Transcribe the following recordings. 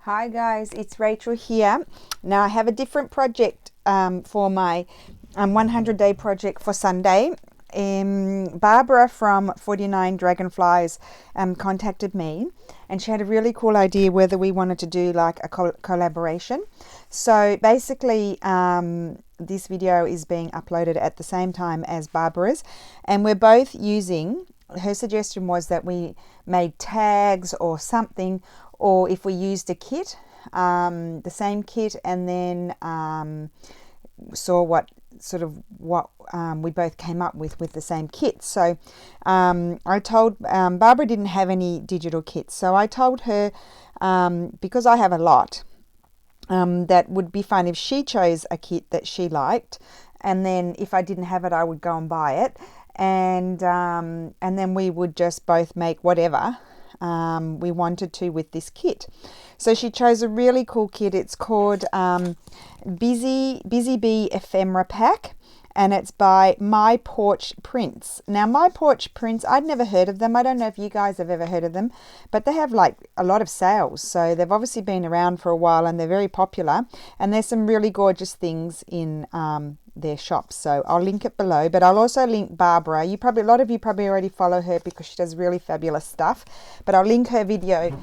Hi guys, it's Rachel here. Now I have a different project for my 100-day project for Sunday. Barbara from 49dragonflies contacted me, and she had a really cool idea whether we wanted to do like a collaboration. So basically this video is being uploaded at the same time as Barbara's, and we're both using, her suggestion was that we made tags or something, or if we used a kit, the same kit, and then saw what we both came up with the same kit. So I told Barbara didn't have any digital kits, so I told her because I have a lot, that would be fun if she chose a kit that she liked, and then if I didn't have it, I would go and buy it, and then we would just both make whatever we wanted to with this kit. So she chose a really cool kit. It's called Busy Bee Ephemera Pack, and it's by My Porch Prints. Now, My Porch Prints, I'd never heard of them. I don't know if you guys have ever heard of them, but they have like a lot of sales. So they've obviously been around for a while, and they're very popular. And there's some really gorgeous things in their shops. So I'll link it below, but I'll also link Barbara. A lot of you probably already follow her because she does really fabulous stuff. But I'll link her video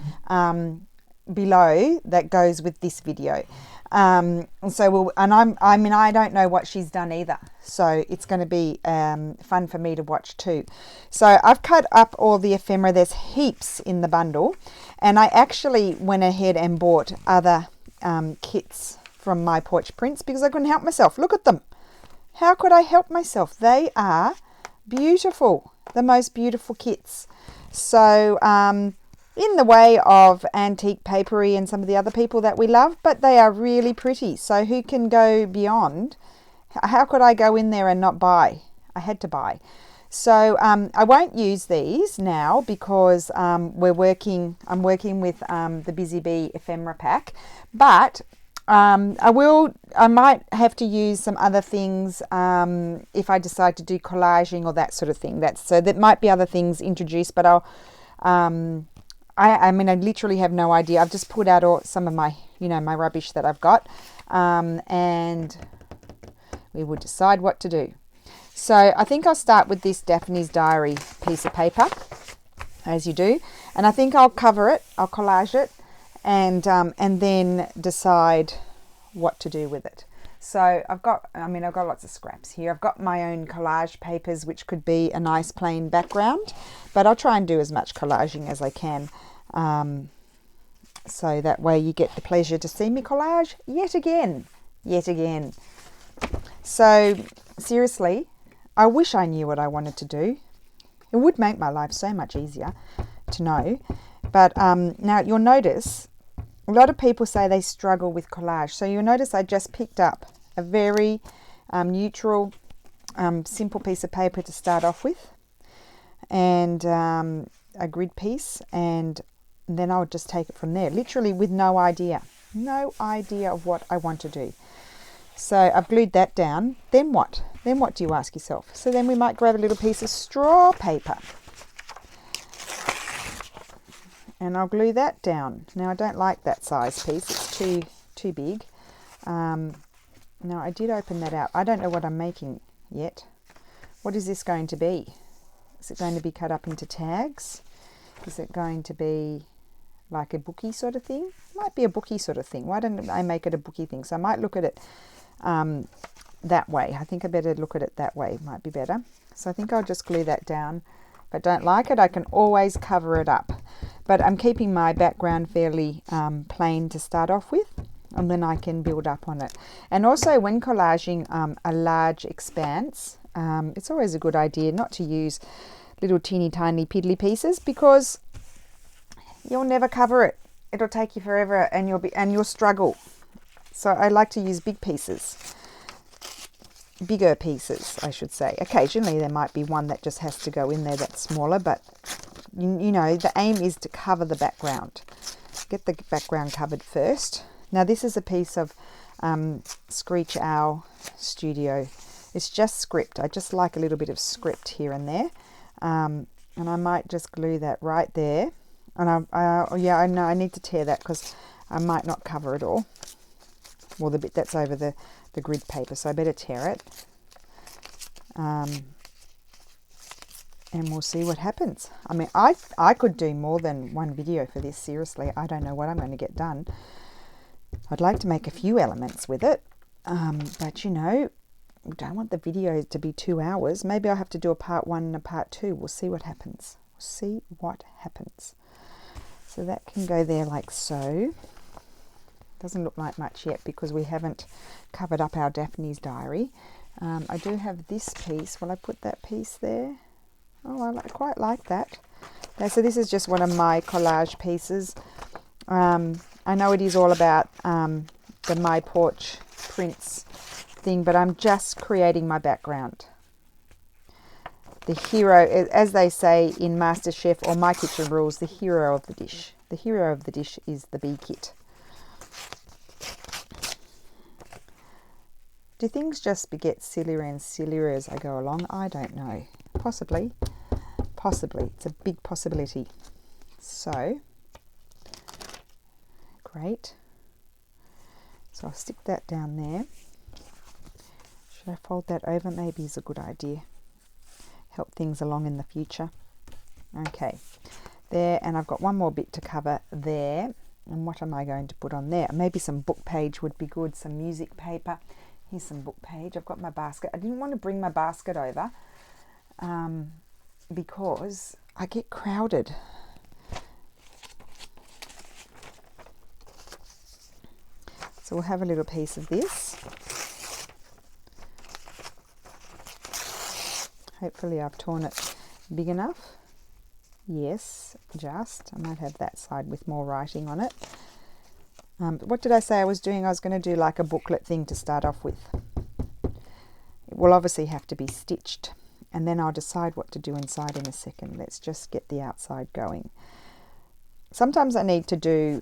below that goes with this video. So I don't know what she's done either, so it's going to be fun for me to watch too. So I've cut up all the ephemera. There's heaps in the bundle, and I actually went ahead and bought other kits from My Porch Prints because I couldn't help myself. Look at them. How could I help myself? They are beautiful, the most beautiful kits. So in the way of antique papery and some of the other people that we love, but they are really pretty. So who can go beyond? How could I go in there and not buy? I had to buy. So I won't use these now because I'm working with the Busy Bee Ephemera Pack, but I might have to use some other things if I decide to do collaging or that sort of thing. That might be other things introduced, but I mean, I literally have no idea. I've just put out some of my, my rubbish that I've got, and we will decide what to do. So I think I'll start with this Daphne's Diary piece of paper, as you do, and I think I'll cover it, I'll collage it, and then decide what to do with it. So I've got lots of scraps here. I've got my own collage papers, which could be a nice plain background, but I'll try and do as much collaging as I can. So that way you get the pleasure to see me collage yet again. So seriously, I wish I knew what I wanted to do. It would make my life so much easier to know. But now you'll notice a lot of people say they struggle with collage. So you'll notice I just picked up a very neutral, simple piece of paper to start off with, and a grid piece, and then I'll just take it from there, literally with no idea of what I want to do. So I've glued that down. Then what? Then what do you ask yourself? So then we might grab a little piece of straw paper, and I'll glue that down. Now I don't like that size piece, it's too big. Now I did open that out. I don't know what I'm making yet. What is this going to be? Is it going to be cut up into tags? Is it going to be like a bookie sort of thing? Might be a bookie sort of thing. Why don't I make it a bookie thing? So I might look at it that way. I think I better look at it that way. Might be better. So I think I'll just glue that down. If I don't like it, I can always cover it up. But I'm keeping my background fairly plain to start off with, and then I can build up on it. And also when collaging a large expanse, it's always a good idea not to use little teeny tiny piddly pieces, because you'll never cover it. It'll take you forever, and you'll struggle. So I like to use bigger pieces, I should say. Occasionally there might be one that just has to go in there that's smaller, but the aim is to cover the background. Get the background covered first. Now this is a piece of Screech Owl Studio. It's just script. I just like a little bit of script here and there. And I might just glue that right there. And I know I need to tear that because I might not cover it all. Well, the bit that's over the grid paper, so I better tear it. And we'll see what happens. I mean, I could do more than one video for this, seriously. I don't know what I'm going to get done. I'd like to make a few elements with it, but you know, I don't want the video to be 2 hours. Maybe I'll have to do a part 1 and a part 2. We'll see what happens. We'll see what happens. So that can go there like so. Doesn't look like much yet because we haven't covered up our Daphne's diary. I do have this piece. Will I put that piece there? Oh, I quite like that. Okay, so this is just one of my collage pieces. I know it is all about the My Porch Prints thing, but I'm just creating my background. The hero, as they say in MasterChef or My Kitchen Rules, the hero of the dish. The hero of the dish is the bee kit. Do things just get sillier and sillier as I go along? I don't know. Possibly. Possibly. It's a big possibility. So, great. So I'll stick that down there. Should I fold that over? Maybe is a good idea. Help things along in the future. Okay. There, and I've got one more bit to cover there. And what am I going to put on there? Maybe some book page would be good. Some music paper. Here's some book page. I've got my basket. I didn't want to bring my basket over because I get crowded. So we'll have a little piece of this. Hopefully I've torn it big enough. Yes, just. I might have that side with more writing on it. What did I say I was doing? I was going to do like a booklet thing to start off with. It will obviously have to be stitched, and then I'll decide what to do inside in a second. Let's just get the outside going. Sometimes I need to do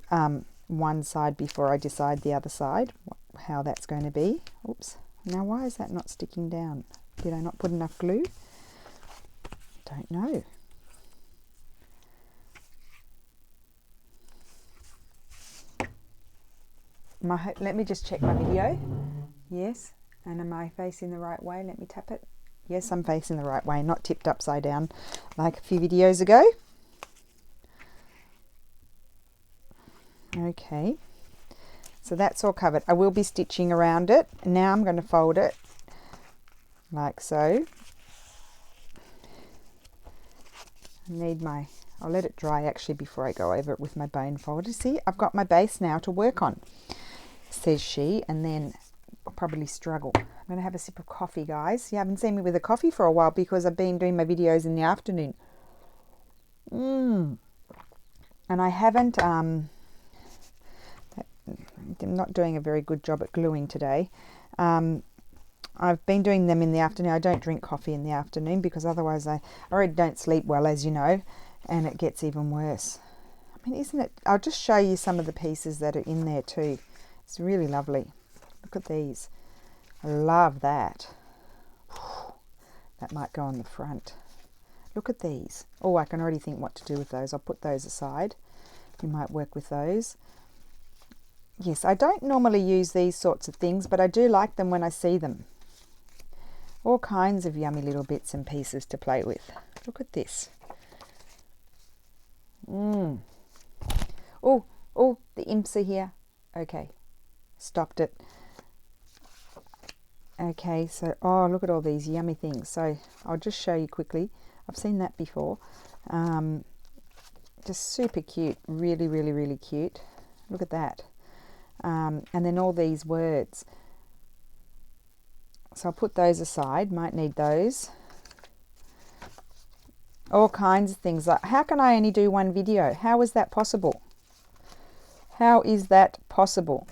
one side before I decide the other side, how that's going to be. Oops. Now why is that not sticking down? Did I not put enough glue? Don't know. Let me just check my video. Yes. And am I facing the right way? Let me tap it. Yes, I'm facing the right way, not tipped upside down like a few videos ago. Okay. So that's all covered. I will be stitching around it. Now I'm going to fold it like so. I'll let it dry actually before I go over it with my bone folder. See, I've got my base now to work on, says she, and then I'll probably struggle. I'm going to have a sip of coffee, guys. You haven't seen me with a coffee for a while because I've been doing my videos in the afternoon. And I haven't, I'm not doing a very good job at gluing today. I've been doing them in the afternoon. I don't drink coffee in the afternoon because otherwise I already don't sleep well, as you know, and it gets even worse. I mean, isn't it? I'll just show you some of the pieces that are in there too. It's really lovely. Look at these. I love that. That might go on the front. Look at these. Oh, I can already think what to do with those. I'll put those aside. You might work with those. Yes, I don't normally use these sorts of things, but I do like them when I see them. All kinds of yummy little bits and pieces to play with. Look at this. Oh, the imps are here. Okay, stopped it. Okay, so, oh, look at all these yummy things. So I'll just show you quickly. I've seen that before. Just super cute. Really, really, really cute. Look at that. And then all these words. So I'll put those aside. Might need those. All kinds of things. Like, how can I only do one video? How is that possible? How is that possible?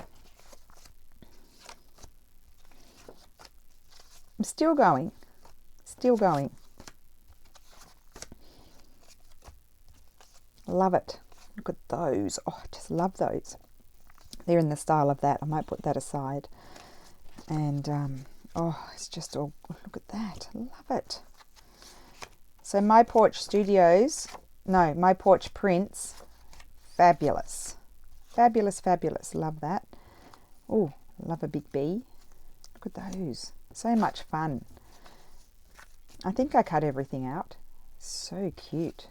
I'm still going. Still going. Love it. Look at those. Oh, I just love those. They're in the style of that. I might put that aside. And, oh, it's just all, look at that. I love it. So My Porch Prints, fabulous. Fabulous, fabulous. Love that. Oh, love a big bee. Look at those. So much fun. I think I cut everything out. So cute.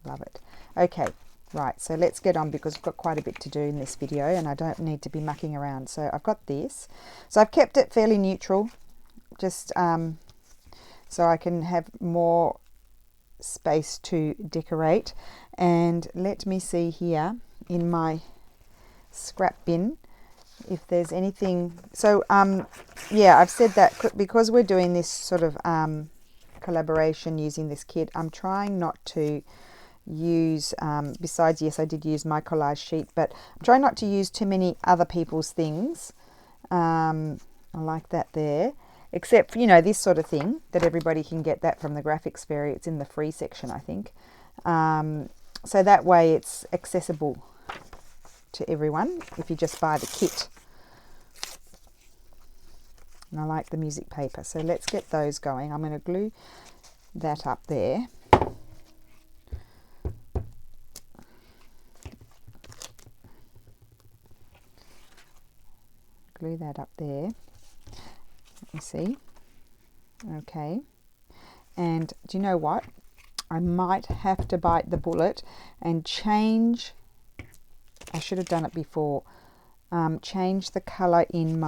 Love it. Okay, right. So let's get on because we've got quite a bit to do in this video and I don't need to be mucking around. So I've got this. So I've kept it fairly neutral, just so I can have more space to decorate. And let me see here in my scrap bin if there's anything. So yeah, I've said that because we're doing this sort of collaboration using this kit, I'm trying not to use besides, yes, I did use my collage sheet, but I'm trying not to use too many other people's things. I like that there, except for, you know, this sort of thing that everybody can get that from the graphics fairy. It's in the free section, I think. So that way it's accessible to everyone if you just buy the kit. And I like the music paper, so let's get those going. I'm going to glue that up there. Glue that up there. Let me see. Okay. And do you know what? I might have to bite the bullet and change. I should have done it before. Change the color in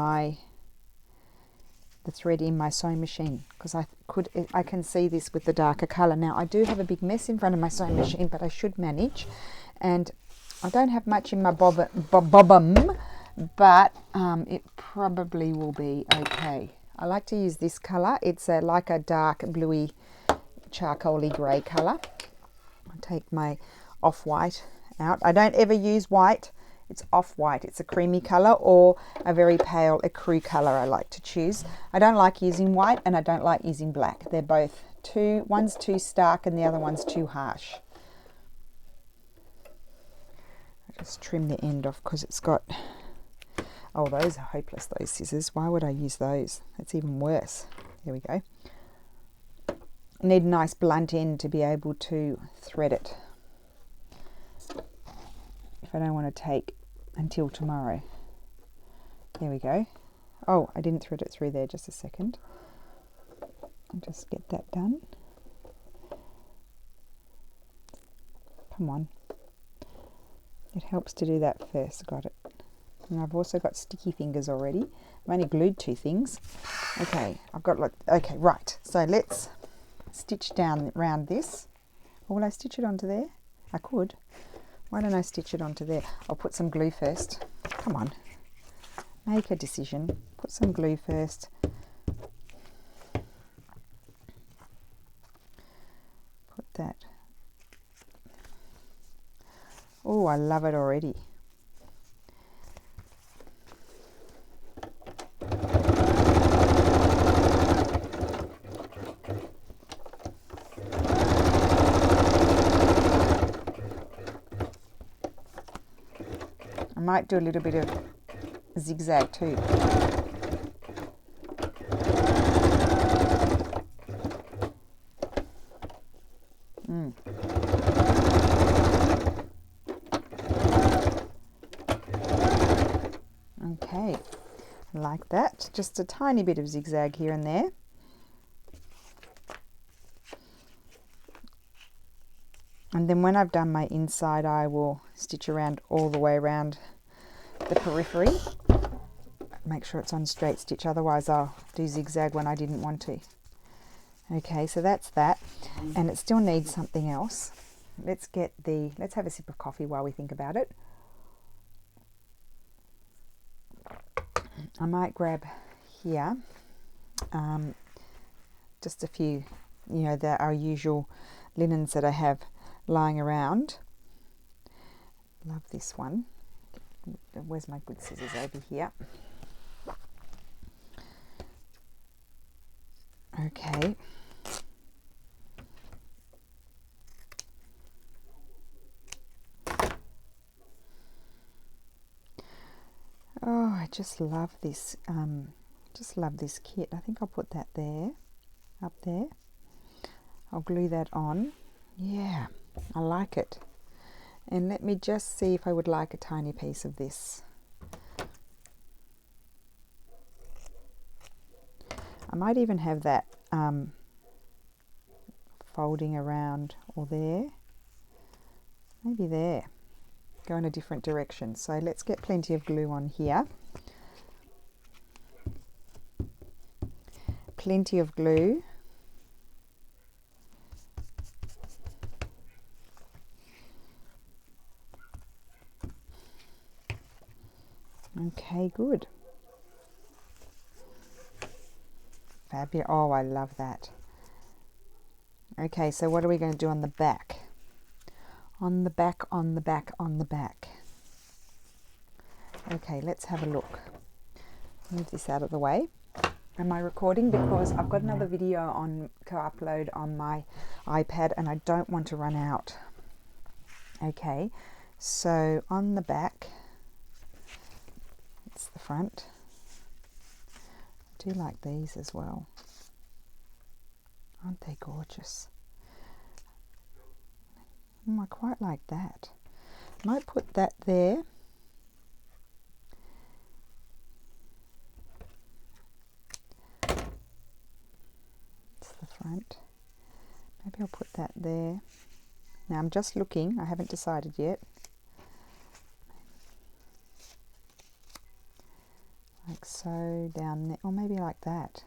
the thread in my sewing machine, because I can see this with the darker color. Now I do have a big mess in front of my sewing machine, but I should manage. And I don't have much in my bobbin, but it probably will be okay. I like to use this color. It's like a dark bluey charcoaly grey color. I'll take my off-white out. I don't ever use white. It's off-white. It's a creamy color or a very pale ecru color I like to choose. I don't like using white and I don't like using black. They're both one's too stark and the other one's too harsh. I just trim the end off because it's got, oh, those are hopeless, those scissors. Why would I use those? That's even worse. There we go. I need a nice blunt end to be able to thread it if I don't want to take until tomorrow. There we go. Oh, I didn't thread it through there. Just a second. I'll just get that done. Come on. It helps to do that first. Got it. And I've also got sticky fingers already. I've only glued 2 things. Okay, I've got like, okay, right. So let's stitch down around this. Or will I stitch it onto there? I could. Why don't I stitch it onto there? I'll put some glue first. Come on. Make a decision. Put some glue first. Put that. Oh, I love it already. I might do a little bit of zigzag too. Okay, like that. Just a tiny bit of zigzag here and there. And then when I've done my inside, I will stitch around all the way around the periphery. Make sure it's on straight stitch, otherwise I'll do zigzag when I didn't want to. Okay, so that's that. And it still needs something else. Let's have a sip of coffee while we think about it. I might grab here just a few, you know, our usual linens that I have lying around. Love this one. Where's my good scissors? Over here. Okay. Oh, I just love this. Just love this kit. I think I'll put that there, up there. I'll glue that on. Yeah, I like it. And let me just see if I would like a tiny piece of this. I might even have that folding around, or there, maybe there, go in a different direction. So let's get plenty of glue on here. Plenty of glue. Okay, good. Fabulous. Oh, I love that. Okay, so what are we going to do on the back? On the back, on the back, on the back. Okay, let's have a look. Move this out of the way. Am I recording? Because I've got another video on to upload on my iPad and I don't want to run out. Okay, so on the back, it's the front. I do like these as well. Aren't they gorgeous? I quite like that. Might put that there. It's the front. Maybe I'll put that there. Now I'm just looking, I haven't decided yet. Like so, down there, or maybe like that.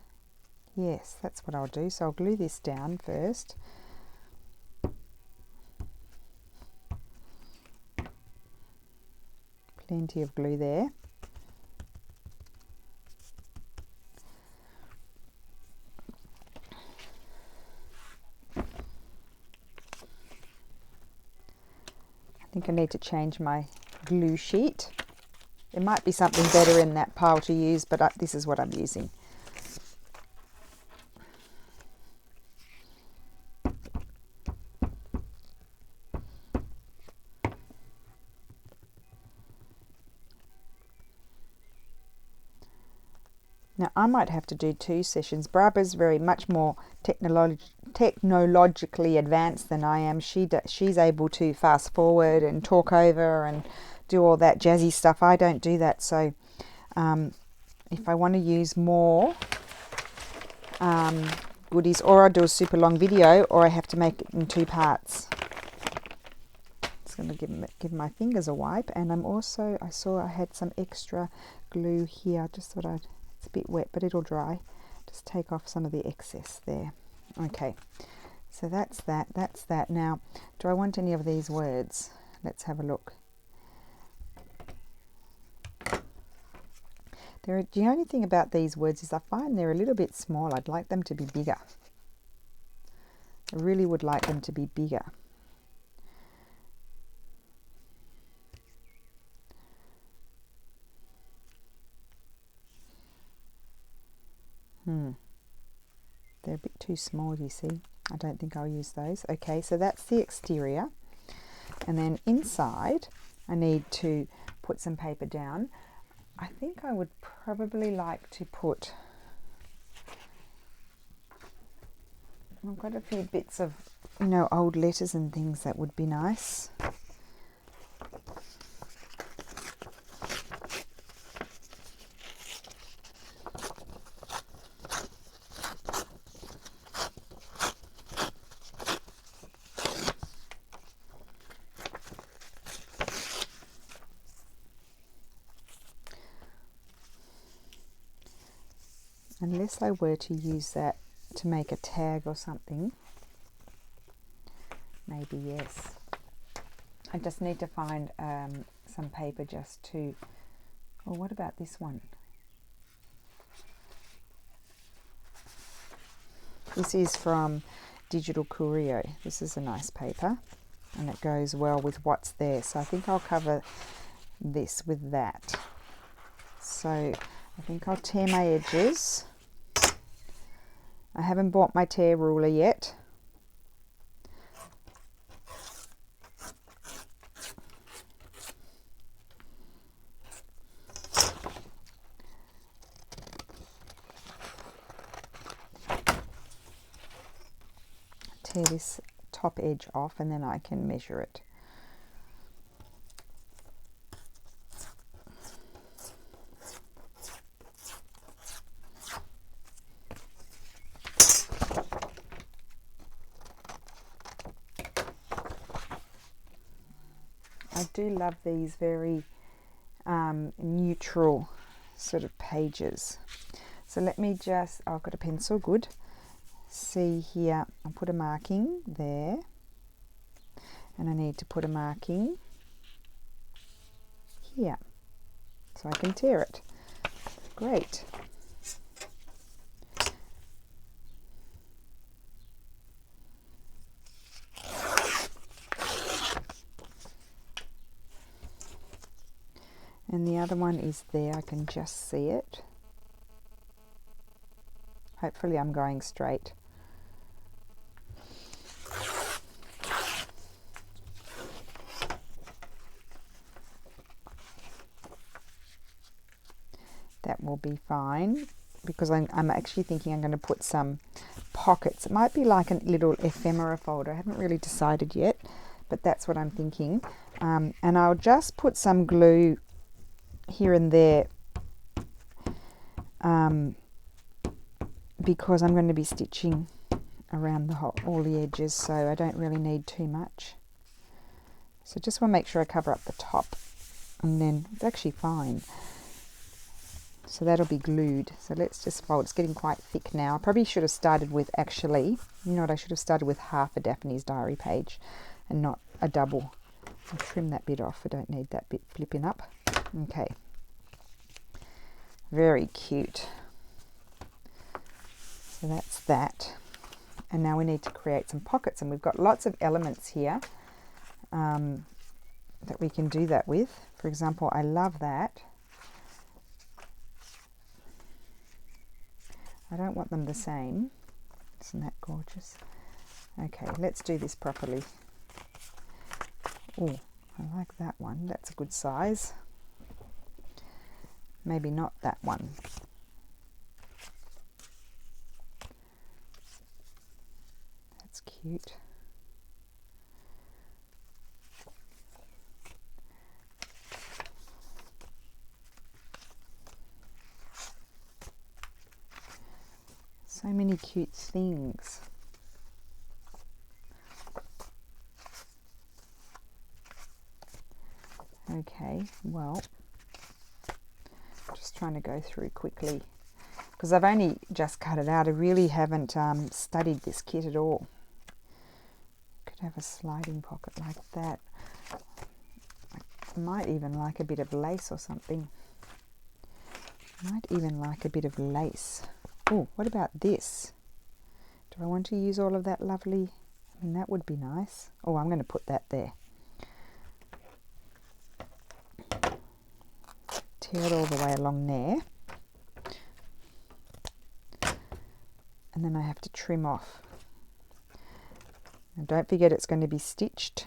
Yes, that's what I'll do. So I'll glue this down first. Plenty of glue there. I think I need to change my glue sheet. There might be something better in that pile to use, but this is what I'm using. Now I might have to do 2 sessions. Barbara's very much more technologically advanced than I am. She's able to fast forward and talk over and do all that jazzy stuff. I don't do that. So if I want to use more goodies, or I do a super long video, or I have to make it in 2 parts. Just going to give my fingers a wipe. And I'm also, I saw I had some extra glue here. I just thought it's a bit wet, but it'll dry. Just take off some of the excess there. Okay, so that's that. Now, do I want any of these words? Let's have a look. The only thing about these words is I find they're a little bit small. I'd like them to be bigger. I really would like them to be bigger. They're a bit too small, you see. I don't think I'll use those. Okay, so that's the exterior. And then inside, I need to put some paper down. I think I would probably like to put... I've got a few bits of, old letters and things that would be nice. Unless I were to use that to make a tag or something, maybe yes. I just need to find some paper just to... Oh, what about this one? This is from Digital Courier. This is a nice paper and it goes well with what's there. So I think I'll cover this with that. So I think I'll tear my edges. I haven't bought my tear ruler yet. Tear this top edge off and then I can measure it. do love these very neutral sort of pages. So let me just, oh, I've got a pencil, good. See here, I'll put a marking there, and I need to put a marking here so I can tear it. Great. And the other one is there, I can just see it. Hopefully I'm going straight. That will be fine, because I'm actually thinking I'm going to put some pockets. It might be like a little ephemera folder. I haven't really decided yet, but that's what I'm thinking. And I'll just put some glue here and there, because I'm going to be stitching around all the edges, so I don't really need too much. So just want to make sure I cover up the top, and then it's actually fine. So that'll be glued. So let's just fold. It's getting quite thick now. I probably should have started with, actually, you know what, I should have started with half a Daphne's Diary page and not a double. I'll trim that bit off. I don't need that bit flipping up. Okay. Very cute. So that's that. And now we need to create some pockets, and we've got lots of elements here that we can do that with. For example, I love that. I don't want them the same. Isn't that gorgeous? Okay, let's do this properly. Oh, I like that one. That's a good size. Maybe not that one. That's cute. So many cute things. Okay, well, just trying to go through quickly because I've only just cut it out. I really haven't studied this kit at all. Could have a sliding pocket like that. I might even like a bit of lace or something. Might even like a bit of lace. Oh, what about this? Do I want to use all of that lovely? I mean, that would be nice. Oh, I'm going to put that there. Tear it all the way along there. And then I have to trim off. And don't forget it's going to be stitched.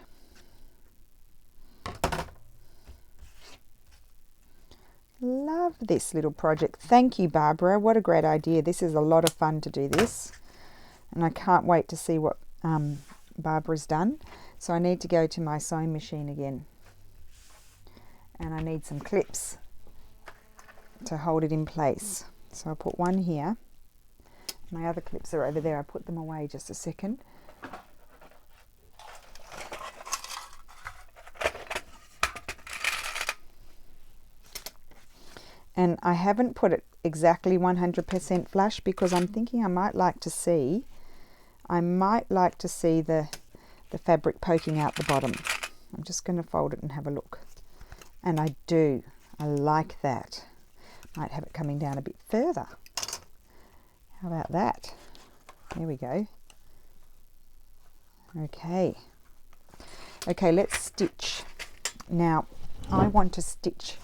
Love this little project. Thank you, Barbara. What a great idea. This is a lot of fun to do this. And I can't wait to see what Barbara's done. So I need to go to my sewing machine again. And I need some clips to hold it in place. So I'll put one here. My other clips are over there. I put them away just a second. And I haven't put it exactly 100% flush because I'm thinking I might like to see the fabric poking out the bottom. I'm just going to fold it and have a look. And I do. I like that. Might have it coming down a bit further. How about that? There we go. Okay. Okay, let's stitch. Now, I want to stitch.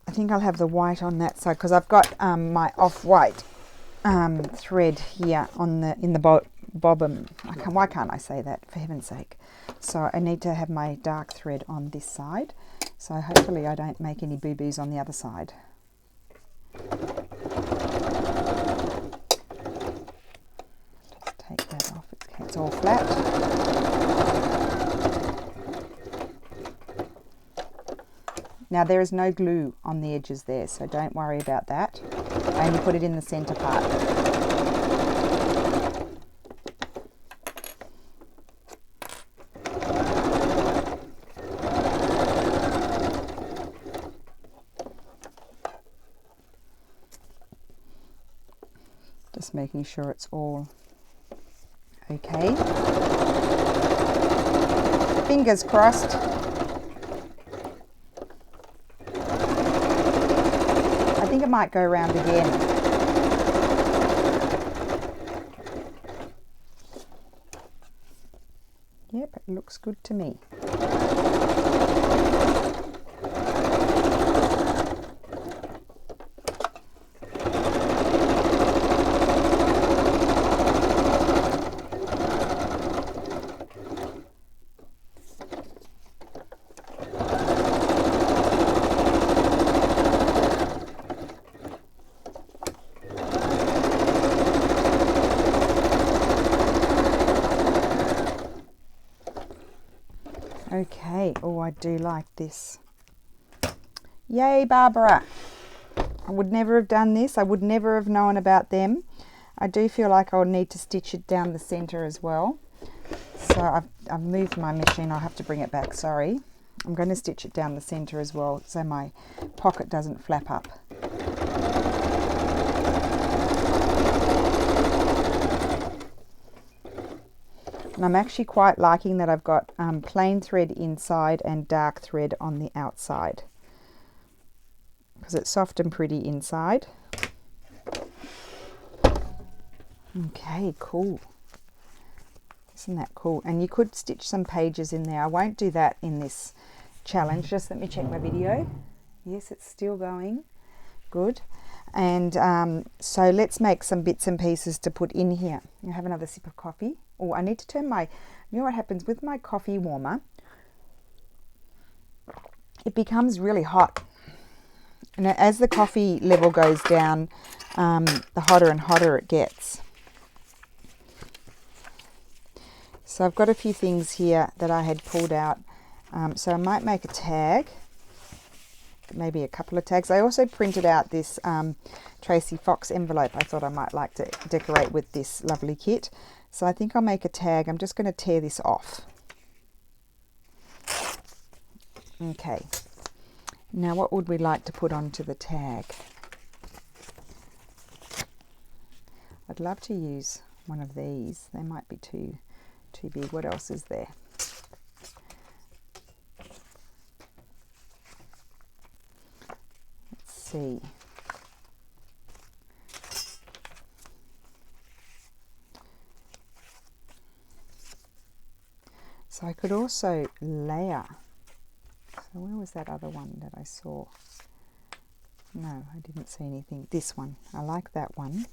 I think I'll have the white on that side because I've got my off-white thread here on in the bobbin. Why can't I say that, for heaven's sake? So I need to have my dark thread on this side. So hopefully I don't make any boo-boos on the other side. Just take that off. It's all flat. Now there is no glue on the edges there, so don't worry about that. I only put it in the center part. Just making sure it's all okay. Fingers crossed. I think it might go around again. Yep, it looks good to me. Okay, oh, I do like this. Yay, Barbara. I would never have done this. I would never have known about them. I do feel like I'll need to stitch it down the center as well. So I've moved my machine. I'll have to bring it back, sorry. I'm going to stitch it down the center as well so my pocket doesn't flap up. And I'm actually quite liking that I've got plain thread inside and dark thread on the outside, because it's soft and pretty inside. Okay, cool. Isn't that cool? And you could stitch some pages in there. I won't do that in this challenge. Just let me check my video. Yes, it's still going. Good. And so let's make some bits and pieces to put in here. I'll have another sip of coffee. Oh, I need to turn my, you know what happens with my coffee warmer? It becomes really hot. And as the coffee level goes down, the hotter and hotter it gets. So I've got a few things here that I had pulled out. So I might make a tag. Maybe a couple of tags. I also printed out this Tracy Fox envelope. I thought I might like to decorate with this lovely kit. So I think I'll make a tag. I'm just going to tear this off. Okay. Now what would we like to put onto the tag? I'd love to use one of these. They might be too big. What else is there? Let's see. So I could also layer. So where was that other one that I saw? No, I didn't see anything. This one. I like that one.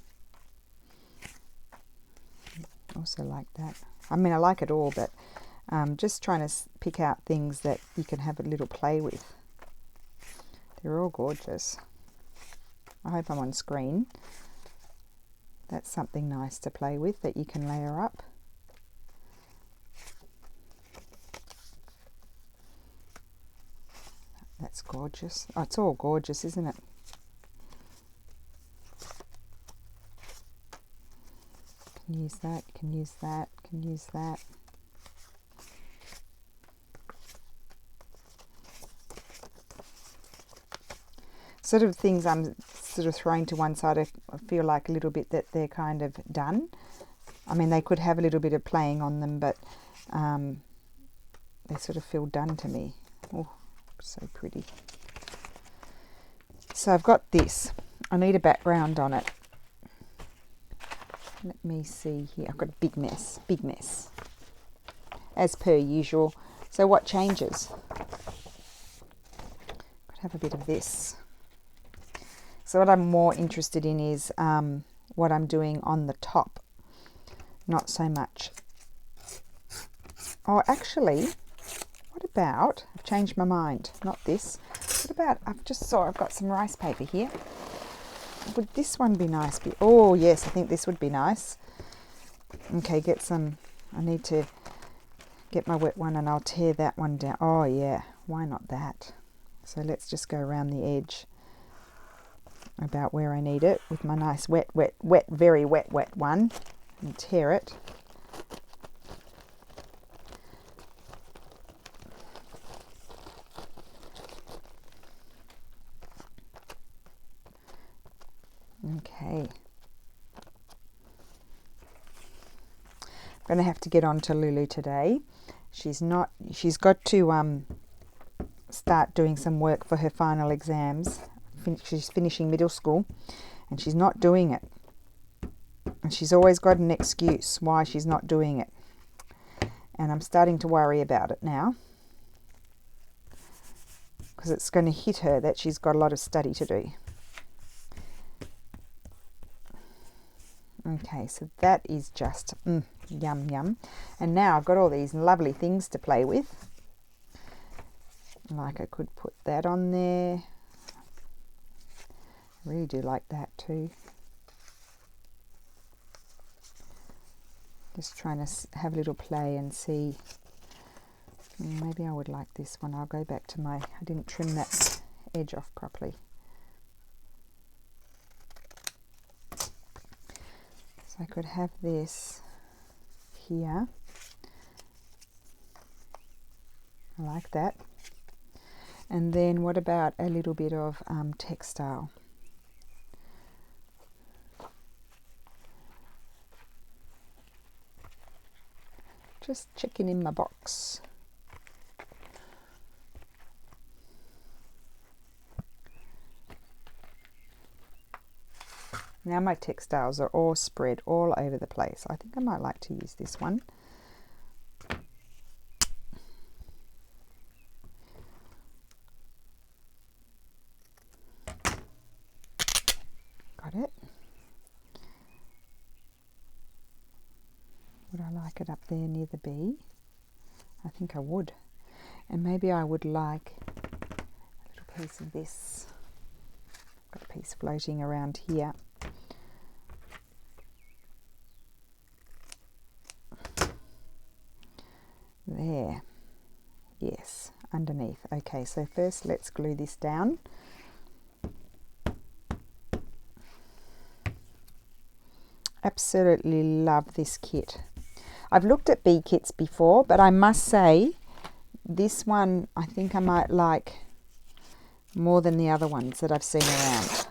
Also like that. I mean, I like it all, but just trying to pick out things that you can have a little play with. They're all gorgeous. I hope I'm on screen. That's something nice to play with that you can layer up. That's gorgeous. Oh, it's all gorgeous, isn't it? Can use that, can use that, can use that. Sort of things I'm sort of throwing to one side. I feel like a little bit that they're kind of done. I mean, they could have a little bit of playing on them, but they sort of feel done to me. Oh, so pretty. So I've got this. I need a background on it. Let me see here. I've got a big mess, as per usual. So what changes? Could have a bit of this. So what I'm more interested in is what I'm doing on the top, not so much. Oh, actually, what about, I've changed my mind, not this. What about, I've got some rice paper here. Would this one be nice? Oh yes, I think this would be nice. Okay, I need to get my wet one and I'll tear that one down. Oh yeah, why not that? So let's just go around the edge about where I need it with my nice wet, very wet one and tear it. Okay. going to have to get on to Lulu today. She's got to start doing some work for her final exams. She's finishing middle school and she's not doing it. And she's always got an excuse why she's not doing it. And I'm starting to worry about it now, because it's going to hit her that she's got a lot of study to do. Okay, so that is just yum yum. And now I've got all these lovely things to play with. Like I could put that on there. I really do like that too. Just trying to have a little play and see. Maybe I would like this one. I'll go back to I didn't trim that edge off properly. So I could have this here. I like that. And then what about a little bit of textile? Just checking in my box. Now my textiles are all spread all over the place. I think I might like to use this one. Got it. Would I like it up there near the bee? I think I would. And maybe I would like a little piece of this. Got a piece floating around here. There. Yes, underneath. Okay, so first let's glue this down. Absolutely love this kit. I've looked at bee kits before, but I must say this one I think I might like more than the other ones that I've seen around.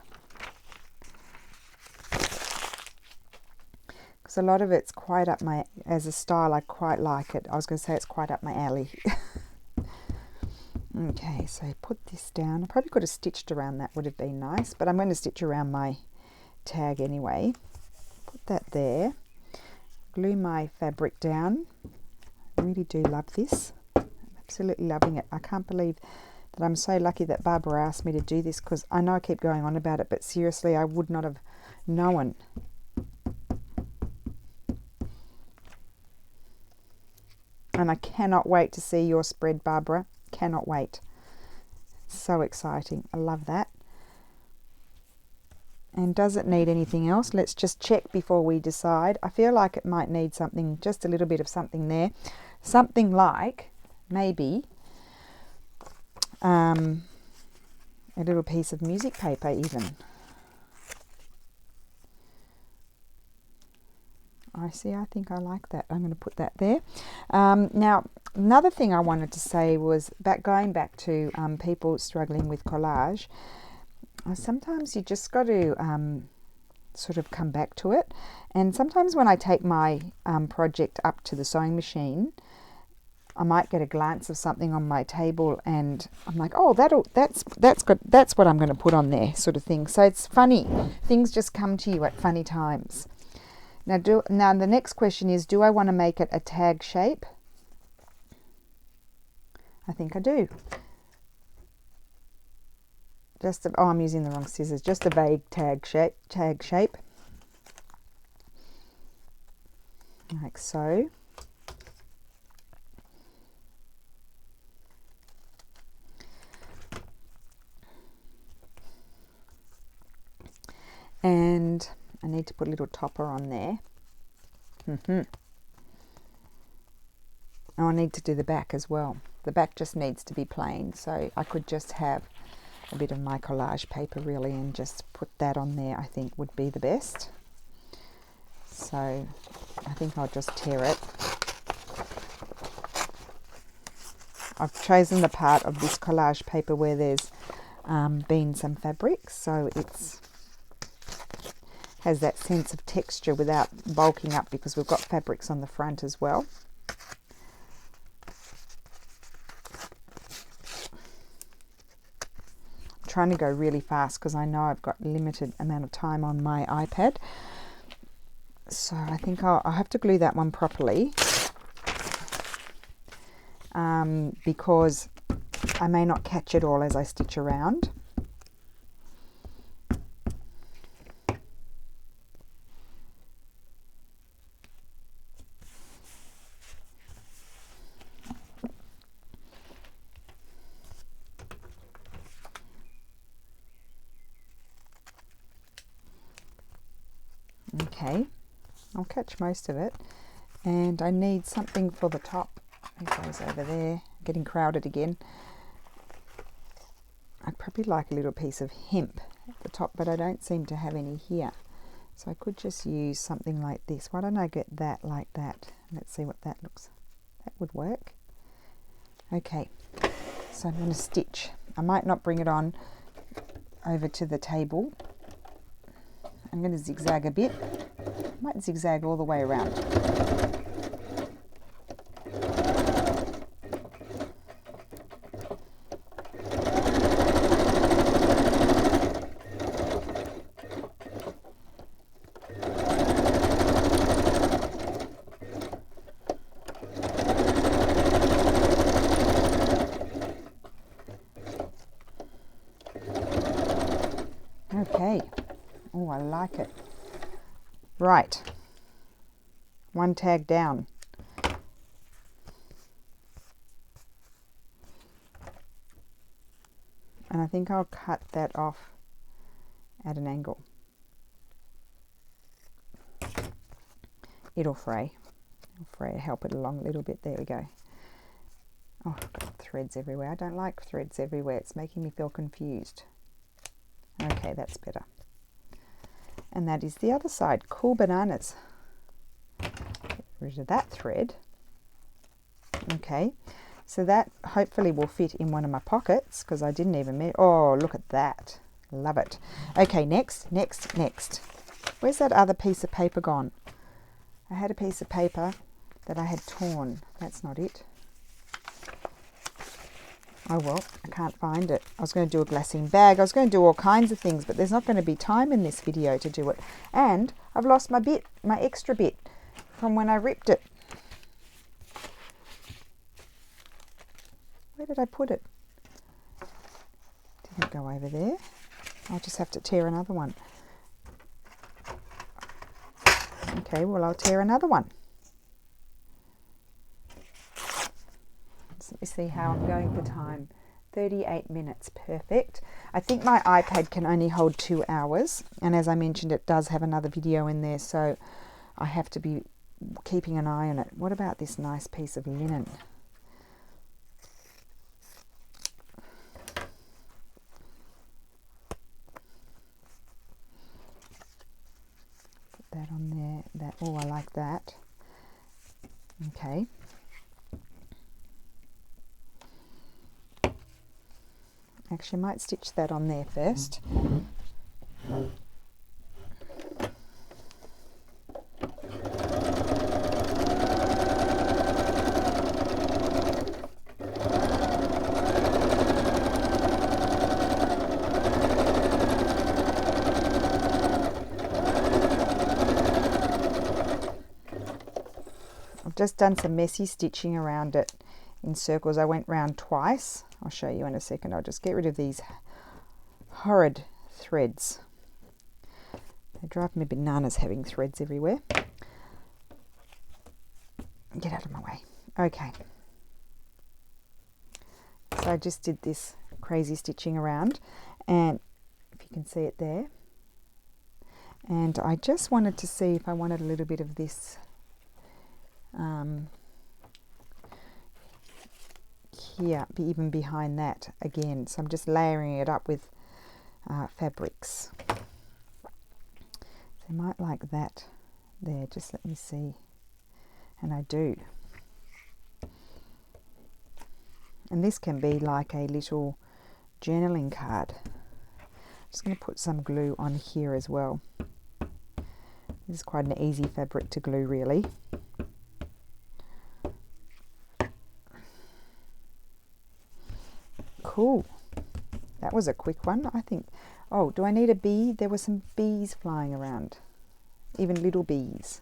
Because a lot of it's quite up my, as a style, I quite like it. I was going to say it's quite up my alley. Okay, so put this down. I probably could have stitched around that, would have been nice, but I'm going to stitch around my tag anyway. Put that there. Glue my fabric down. I really do love this. I'm absolutely loving it. I can't believe that I'm so lucky that Barbara asked me to do this, because I know I keep going on about it, but seriously, I would not have known. And I cannot wait to see your spread, Barbara. Cannot wait. So exciting. I love that. And does it need anything else? Let's just check before we decide. I feel like it might need something, just a little bit of something there. Something like maybe a little piece of music paper even. I think I like that. I'm going to put that there. Now, another thing I wanted to say was going back to people struggling with collage. Sometimes you just got to sort of come back to it. And sometimes when I take my project up to the sewing machine, I might get a glance of something on my table and I'm like, oh, that's good. That's what I'm going to put on there, sort of thing. So it's funny. Things just come to you at funny times. Now the next question is, do I want to make it a tag shape? I think I do. I'm using the wrong scissors. Just a vague tag shape. Like so. And I need to put a little topper on there. Oh, I need to do the back as well. The back just needs to be plain, so I could just have a bit of my collage paper really and just put that on there. I think would be the best. So I think I'll just tear it. I've chosen the part of this collage paper where there's been some fabric, so it's has that sense of texture without bulking up, because we've got fabrics on the front as well. I'm trying to go really fast because I know I've got limited amount of time on my iPad. So I think I'll have to glue that one properly, because I may not catch it all as I stitch around. Okay, I'll catch most of it, and I need something for the top. It goes over there, getting crowded again. I'd probably like a little piece of hemp at the top, but I don't seem to have any here. So I could just use something like this. Why don't I get that like that? Let's see what that looks. That would work. Okay, so I'm going to stitch. I might not bring it on over to the table. I'm going to zigzag a bit. I might zigzag all the way around. Okay. Oh, I like it. Right. One tag down. And I think I'll cut that off at an angle. It'll fray. It'll fray, help it along a little bit. There we go. Oh, I've got threads everywhere. I don't like threads everywhere. It's making me feel confused. Okay, that's better. And that is the other side. Cool bananas. Get rid of that thread. Okay, so that hopefully will fit in one of my pockets, because I didn't even oh, look at that. Love it. Okay, next. Where's that other piece of paper gone? I had a piece of paper that I had torn. That's not it. Oh well, I can't find it. I was going to do a glassine bag. I was going to do all kinds of things, but there's not going to be time in this video to do it. And I've lost my bit, my extra bit from when I ripped it. Where did I put it? Didn't go over there. I'll just have to tear another one. Okay, well, I'll tear another one. Let me see how I'm going for time. 38 minutes, perfect. I think my iPad can only hold 2 hours, and as I mentioned, it does have another video in there, so I have to be keeping an eye on it. What about this nice piece of linen? Put that on there. That, oh, I like that. Okay. Actually, I might stitch that on there first. I've just done some messy stitching around it in circles. I went round twice. I'll show you in a second. I'll just get rid of these horrid threads. They drive me bananas having threads everywhere. Get out of my way. Okay. So I just did this crazy stitching around, and if you can see it there. And I just wanted to see if I wanted a little bit of this here, even behind that again. So I'm just layering it up with fabrics. So I might like that there. Just let me see. And I do. And this can be like a little journaling card. I'm just going to put some glue on here as well. This is quite an easy fabric to glue, really. Cool. That was a quick one, I think. Oh, do I need a bee? There were some bees flying around, even little bees.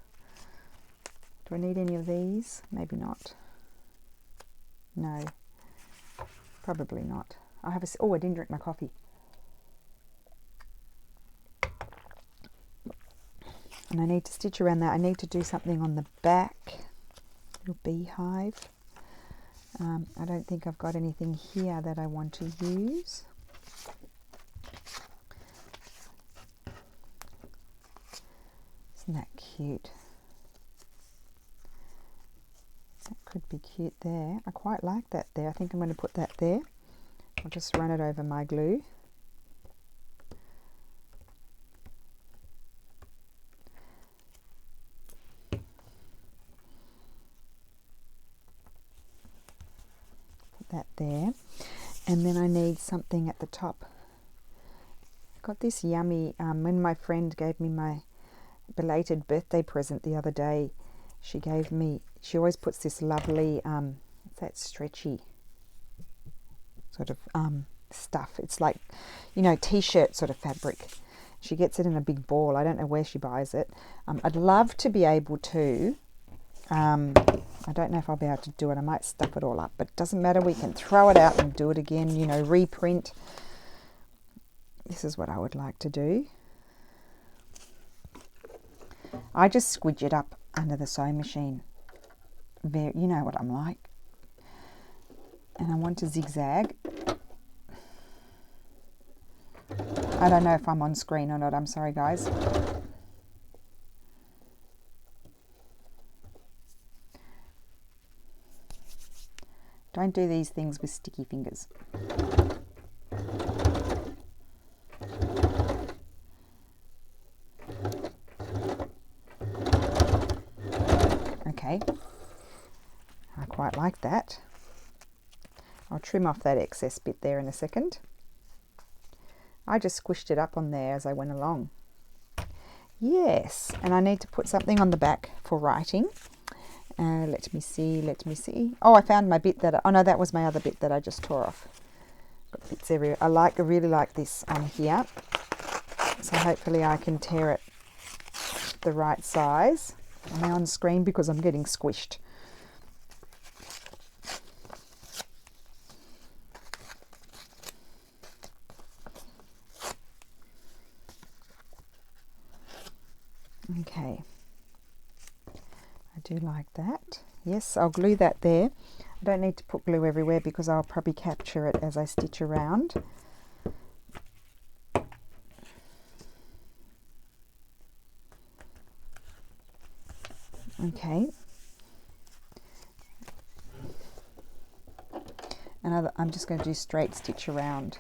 Do I need any of these? Maybe not. No, probably not. I have a. Oh, I didn't drink my coffee. And I need to stitch around that. I need to do something on the back. Little beehive. I don't think I've got anything here that I want to use. Isn't that cute? That could be cute there. I quite like that there. I think I'm going to put that there. I'll just run it over my glue. Put that there. And then I need something at the top. I got this yummy, when my friend gave me my belated birthday present the other day, she gave me, she always puts this lovely, what's that, stretchy sort of stuff. It's like, you know, t-shirt sort of fabric. She gets it in a big ball. I don't know where she buys it. I'd love to be able to, I don't know if I'll be able to do it. I might stuff it all up, but it doesn't matter. We can throw it out and do it again, you know, reprint. This is what I would like to do. I just squidge it up under the sewing machine. You know what I'm like. And I want to zigzag. I don't know if I'm on screen or not. I'm sorry, guys. Don't do these things with sticky fingers. Okay, I quite like that. I'll trim off that excess bit there in a second. I just squished it up on there as I went along. Yes, and I need to put something on the back for writing. Let me see. Oh, I found my bit that, oh no, that was my other bit that I just tore off. Got bits everywhere. I really like this on here. So hopefully I can tear it the right size. Am I on screen because I'm getting squished? Okay, I do like that. Yes, I'll glue that there. I don't need to put glue everywhere because I'll probably capture it as I stitch around. Okay. And I'm just going to do straight stitch around.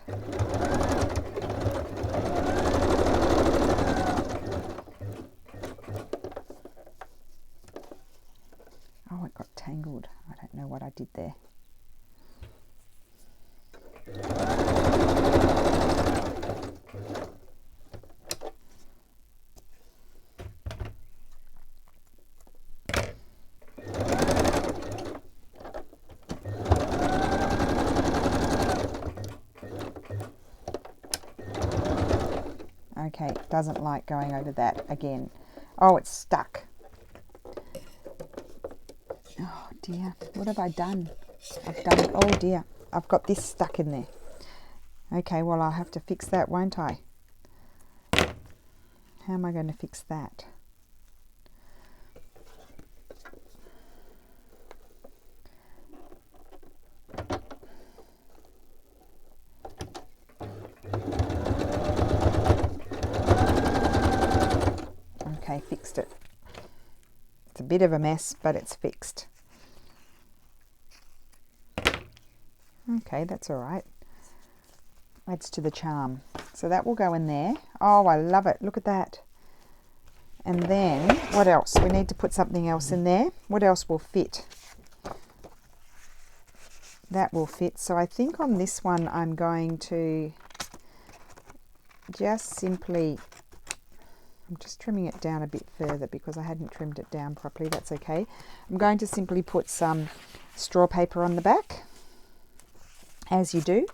Oh, it got tangled. I don't know what I did there. Okay, doesn't like going over that again. Oh, it's stuck. Oh dear, what have I done? Oh dear, I've got this stuck in there. Okay, well I'll have to fix that, won't I? How am I going to fix that? Okay, fixed it. It's a bit of a mess, but it's fixed. Okay, that's all right. Adds to the charm. So that will go in there. Oh, I love it. Look at that. And then, what else? We need to put something else in there. What else will fit? That will fit. So I think on this one, I'm going to just simply I'm just trimming it down a bit further because I hadn't trimmed it down properly. That's okay. I'm going to simply put some straw paper on the back, as you do,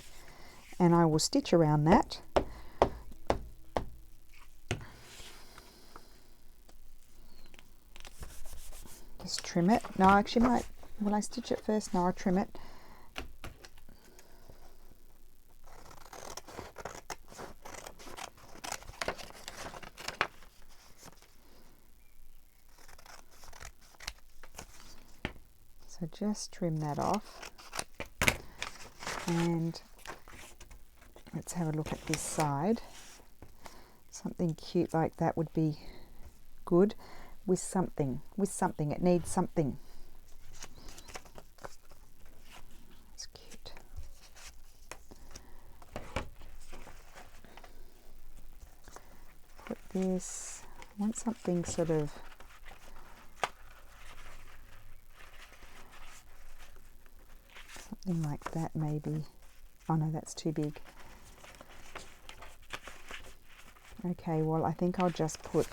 and I will stitch around that. Just trim it. No, I actually might, will I stitch it first? No, I'll trim it. So just trim that off, and let's have a look at this side. Something cute like that would be good with something. It needs something. It's cute. Put this, I want something sort of something like that maybe. Oh no, that's too big. Okay, well I think I'll just put,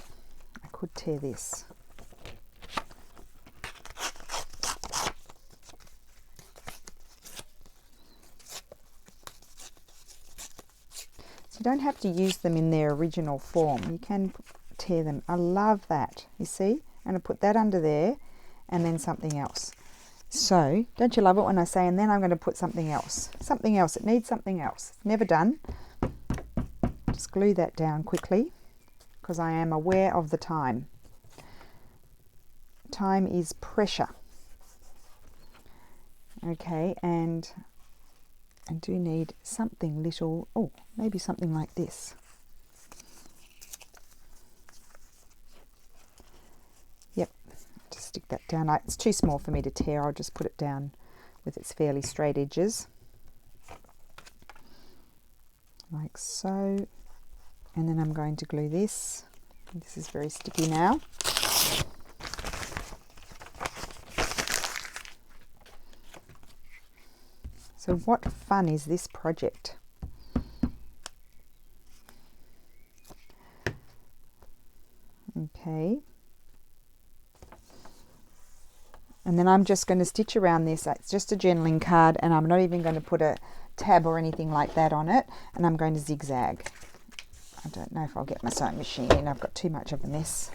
I could tear this. So you don't have to use them in their original form. You can tear them. I love that. You see? I'm going to put that under there and then something else. So, don't you love it when I say, and then I'm going to put something else. Something else. It needs something else. It's never done. Just glue that down quickly because I am aware of the time. Time is pressure. Okay, and I do need something little, oh, maybe something like this. Yep, just stick that down. It's too small for me to tear. I'll just put it down with its fairly straight edges. Like so. And then I'm going to glue this. This is very sticky now. So what fun is this project? Okay. And then I'm just going to stitch around this. It's just a journaling card, and I'm not even going to put a tab or anything like that on it. And I'm going to zigzag. I don't know if I'll get my sewing machine in. I've got too much of a mess.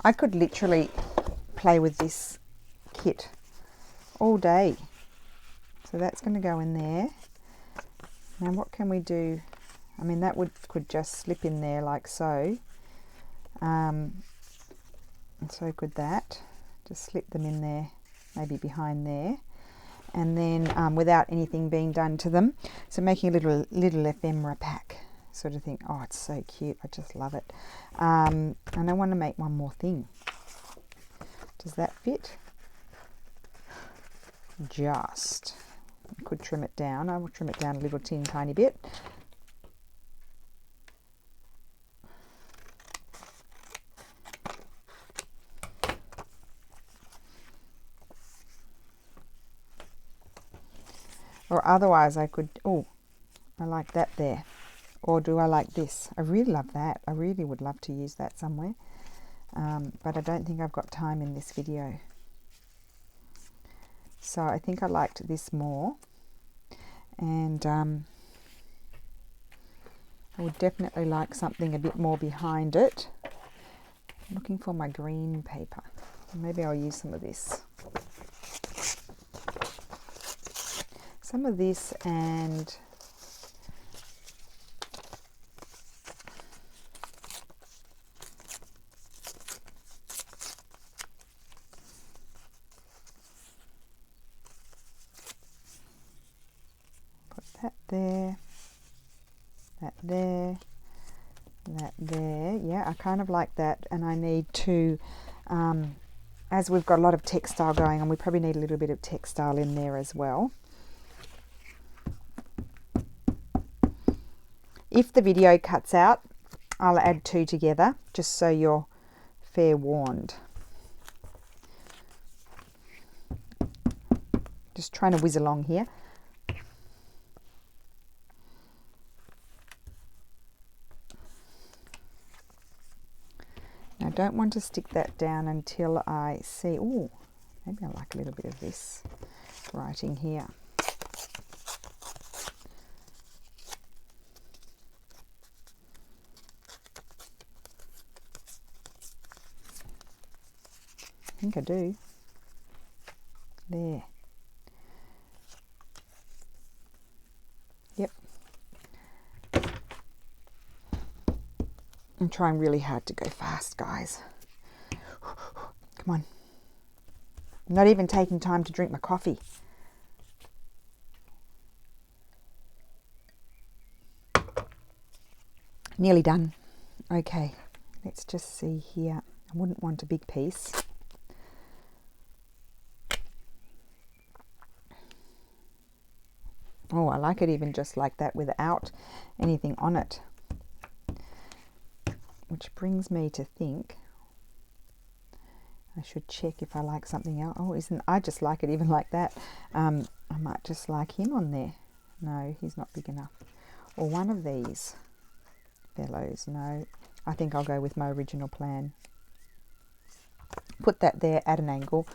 I could literally play with this kit all day. So that's going to go in there. Now what can we do? I mean, that could just slip in there like so. And so could that. Just slip them in there, maybe behind there. And then without anything being done to them. So making a little ephemera pack sort of thing. Oh, it's so cute. I just love it. And I want to make one more thing. Does that fit? Just. I could trim it down. I will trim it down a little tiny bit. Or otherwise I could, oh, I like that there. Or do I like this? I really love that. I really would love to use that somewhere. But I don't think I've got time in this video. So I think I liked this more. And I would definitely like something a bit more behind it. I'm looking for my green paper. Maybe I'll use some of this. Some of this and that there, that there, that there. Yeah, I kind of like that, and I need to as we've got a lot of textile going on, we probably need a little bit of textile in there as well. If the video cuts out, I'll add 2 together, just so you're fair warned. Just trying to whiz along here. Now I don't want to stick that down until I see, oh, maybe I like a little bit of this writing here. I think I do. There. Yep. I'm trying really hard to go fast, guys. Come on. I'm not even taking time to drink my coffee. Nearly done. Okay, let's just see here. I wouldn't want a big piece. Oh, I like it even just like that without anything on it. Which brings me to think I should check if I like something else. Oh, I just like it even like that. I might just like him on there. No, he's not big enough. Or one of these fellows. No, I think I'll go with my original plan. Put that there at an angle.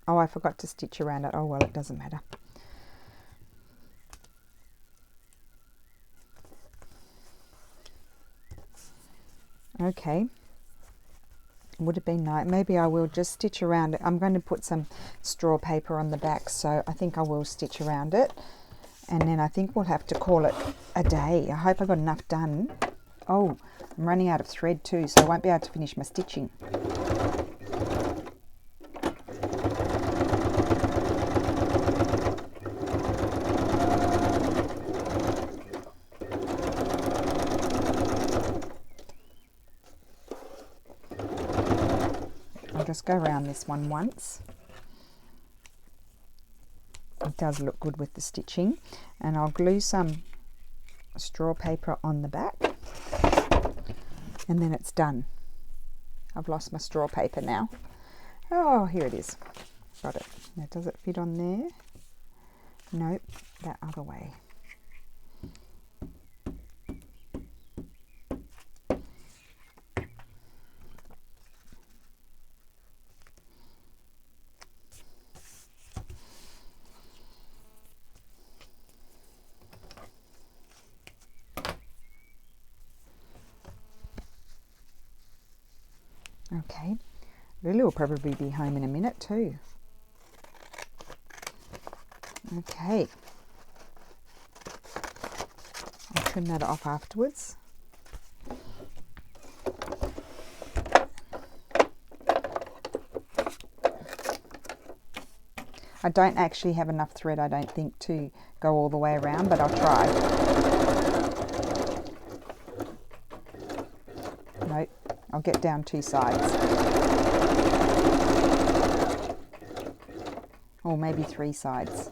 Oh, I forgot to stitch around it. Oh, well, it doesn't matter. Okay. Would have been nice. Maybe I will just stitch around it. I'm going to put some straw paper on the back, so I think I will stitch around it. And then I think we'll have to call it a day. I hope I got enough done. Oh, I'm running out of thread too, so I won't be able to finish my stitching. Just go around this one once. It does look good with the stitching, and I'll glue some straw paper on the back, and then it's done. I've lost my straw paper now. Oh, here it is. Got it. Now, does it fit on there? Nope, that other way. Okay, Lily will probably be home in a minute too. Okay, I'll trim that off afterwards. I don't actually have enough thread, I don't think, to go all the way around, but I'll try. Nope, I'll get down 2 sides. Or maybe 3 sides.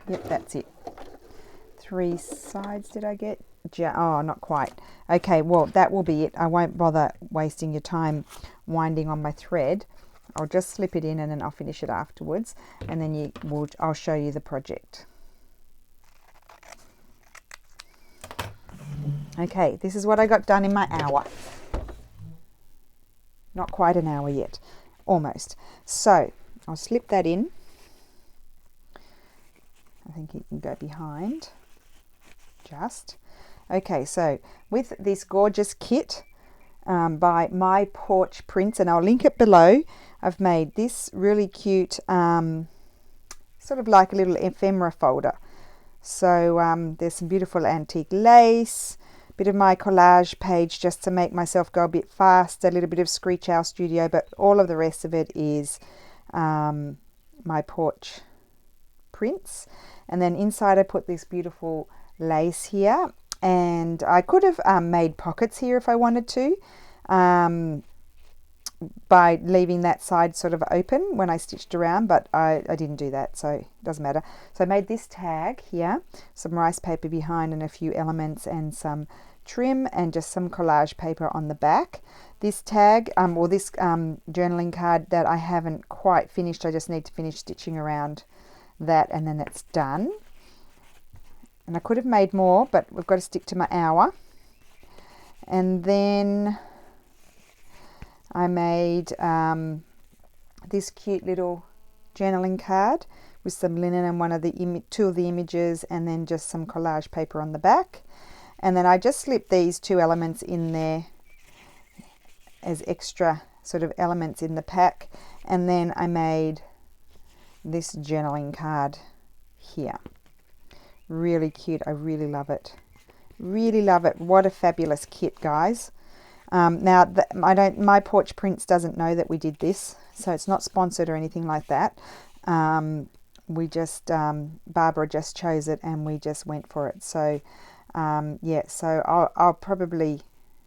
Yep, that's it. 3 sides did I get? Oh, not quite. Okay, well, that will be it. I won't bother wasting your time winding on my thread. I'll just slip it in and then I'll finish it afterwards, and then I'll show you the project. Okay, this is what I got done in my hour. Not quite an hour yet, almost. So I'll slip that in. I think you can go behind. Just. Okay, so with this gorgeous kit by My Porch Prints, and I'll link it below, I've made this really cute, sort of like a little ephemera folder. So there's some beautiful antique lace, bit of my collage page just to make myself go a bit fast, a little bit of Screech Owl Studio, but all of the rest of it is My Porch Prints. And then inside I put this beautiful lace here, and I could have made pockets here if I wanted to, by leaving that side sort of open when I stitched around, but I didn't do that, so it doesn't matter. So I made this tag here, some rice paper behind and a few elements and some trim and just some collage paper on the back. This tag or this journaling card that I haven't quite finished, I just need to finish stitching around that and then it's done. And I could have made more, but we've got to stick to my hour. And then I made this cute little journaling card with some linen and two of the images, and then just some collage paper on the back. And then I just slipped these two elements in there as extra sort of elements in the pack. And then I made this journaling card here. Really cute. I really love it. Really love it. What a fabulous kit, guys. Now, My Porch Prints doesn't know that we did this, so it's not sponsored or anything like that. We just, Barbara just chose it and we just went for it. So, yeah, so I'll probably,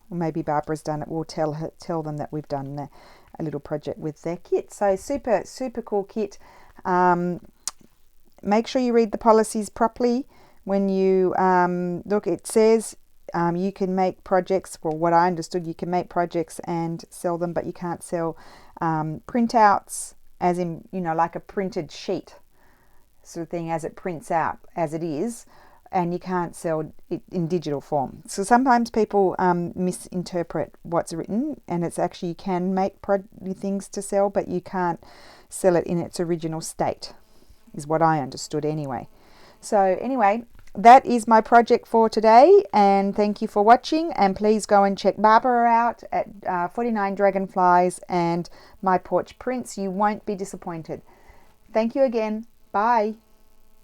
maybe Barbara's done it, we'll tell them that we've done a little project with their kit. So super, super cool kit. Make sure you read the policies properly. When you look, it says you can make projects, well, what I understood, you can make projects and sell them, but you can't sell printouts, as in, you know, like a printed sheet sort of thing as it prints out as it is, and you can't sell it in digital form. So sometimes people misinterpret what's written, and it's actually, you can make things to sell, but you can't sell it in its original state, is what I understood anyway. So anyway, that is my project for today, and thank you for watching, and please go and check Barbara out at 49 Dragonflies and My Porch Prints. You won't be disappointed. Thank you again. Bye.